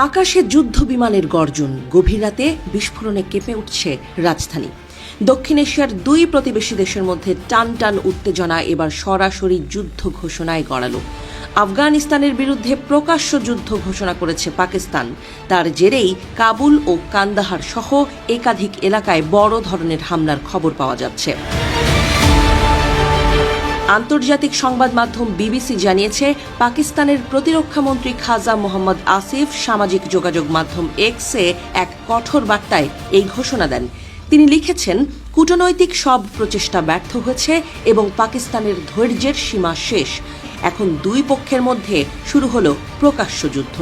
আকাশে যুদ্ধ বিমানের গর্জন, গভীর রাতে বিস্ফোরণে কেঁপে উঠছে রাজধানী। দক্ষিণ এশিয়ার দুই প্রতিবেশী দেশের মধ্যে টান টান উত্তেজনা এবার সরাসরি যুদ্ধ ঘোষণায় গড়ালো। আফগানিস্তানের বিরুদ্ধে প্রকাশ্য যুদ্ধ ঘোষণা করেছে পাকিস্তান। তার জেরেই কাবুল ও কান্দাহার সহ একাধিক এলাকায় বড় ধরনের হামলার খবর পাওয়া যাচ্ছে। আন্তর্জাতিক সংবাদ মাধ্যম বিবিসি জানিয়েছে, পাকিস্তানের প্রতিরক্ষামন্ত্রী খাজা মোহাম্মদ আসিফ সামাজিক যোগাযোগ মাধ্যম এক্সে এক কঠোর বার্তায় এই ঘোষণা দেন। তিনি লিখেছেন, কূটনৈতিক সব প্রচেষ্টা ব্যর্থ হয়েছে এবং পাকিস্তানের ধৈর্যের সীমা শেষ। এখন দুই পক্ষের মধ্যে শুরু হলো প্রকাশ্য যুদ্ধ।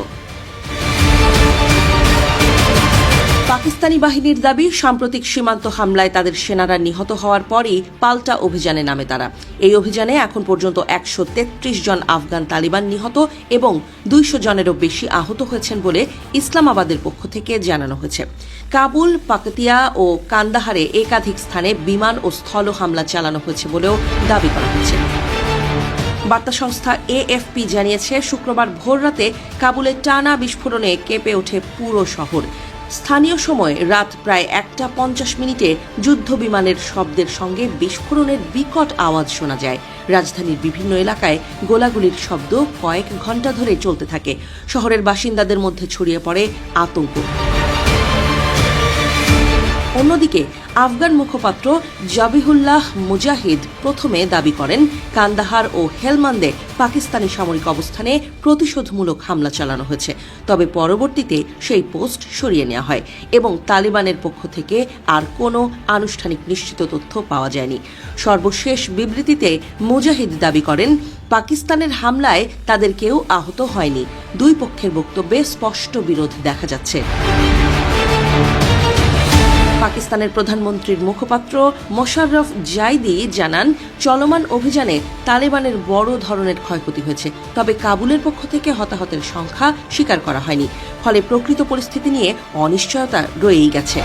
পাকিস্তানি বাহিনীর দাবি, সাম্প্রতিক সীমান্ত হামলায় তাদের সেনারা নিহত হওয়ার পরই পাল্টা অভিযানে নামে তারা। এই অভিযানে এখন পর্যন্ত 133 জন আফগান তালিবান নিহত এবং 200 জনেরও বেশি আহত হয়েছেন বলে ইসলামাবাদের পক্ষ থেকে জানানো হয়েছে। কাবুল, পাকতিয়া ও কান্দাহারে একাধিক স্থানে বিমান ও স্থল হামলা চালানো হয়েছে বলেও দাবি করা হয়েছে। বার্তা সংস্থা এএফপি জানিয়েছে, শুক্রবার ভোররাতে কাবুলের টানা বিস্ফোরণে কেঁপে ওঠে পুরো শহর। স্থানীয় সময় রাত প্রায় 1:50 যুদ্ধ বিমানের শব্দের সঙ্গে বিস্ফোরণের বিকট আওয়াজ শোনা যায়। রাজধানীর বিভিন্ন এলাকায় গোলাগুলির শব্দ কয়েক ঘণ্টা ধরে চলতে থাকে। শহরের বাসিন্দাদের মধ্যে ছড়িয়ে পড়ে আতঙ্ক। অন্যদিকে আফগান মুখপাত্র জবিহুল্লাহ মুজাহিদ প্রথমে দাবি করেন, কান্দাহার ও হেলমান্দে পাকিস্তানি সামরিক অবস্থানে প্রতিশোধমূলক হামলা চালানো হয়েছে। তবে পরবর্তীতে সেই পোস্ট সরিয়ে নেওয়া হয় এবং তালিবানের পক্ষ থেকে আর কোনো আনুষ্ঠানিক নিশ্চিত তথ্য পাওয়া যায়নি। সর্বশেষ বিবৃতিতে মুজাহিদ দাবি করেন, পাকিস্তানের হামলায় তাদের কেউ আহত হয়নি। দুই পক্ষের বক্তব্যে স্পষ্ট বিরোধ দেখা যাচ্ছে। পাকিস্তানের প্রধানমন্ত্রীর মুখপাত্র মোশাররফ জাইদি জানান, চলমান অভিযানে তালেবানের বড় ধরনের ক্ষয়ক্ষতি হয়েছে। তবে কাবুলের পক্ষ থেকে হতাহতের সংখ্যা স্বীকার করা হয়নি। ফলে প্রকৃত পরিস্থিতি নিয়ে অনিশ্চয়তা রয়েই গেছে।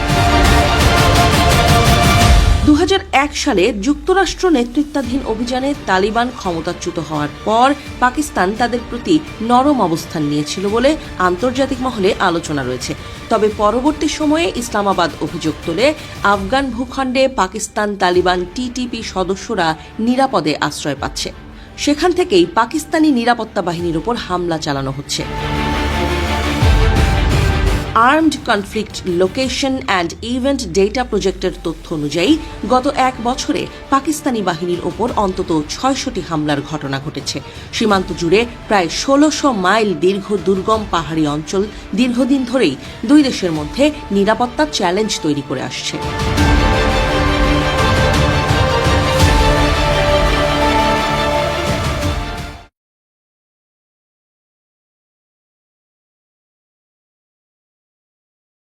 2001 সালে যুক্তরাষ্ট্র নেতৃত্বাধীন অভিযানে তালিবান ক্ষমতাচ্যুত হওয়ার পর পাকিস্তান তাদের প্রতি নরম অবস্থান নিয়েছিল বলে আন্তর্জাতিক মহলে আলোচনা রয়েছে। তবে পরবর্তী সময়ে ইসলামাবাদ অভিযোগ তোলে, আফগান ভূখণ্ডে পাকিস্তান তালিবান টিটিপি সদস্যরা নিরাপদে আশ্রয় পাচ্ছে। সেখান থেকেই পাকিস্তানি নিরাপত্তা বাহিনীর উপর হামলা চালানো হচ্ছে। Armed conflict location and event data প্রজেক্টের তথ্য অনুযায়ী গত এক বছরে পাকিস্তানি বাহিনীর ওপর অন্তত 600টি হামলার ঘটনা ঘটেছে। সীমান্ত জুড়ে প্রায় 1600 মাইল দীর্ঘ দুর্গম পাহাড়ি অঞ্চল দীর্ঘদিন ধরেই দুই দেশের মধ্যে নিরাপত্তা চ্যালেঞ্জ তৈরি করে আসছে।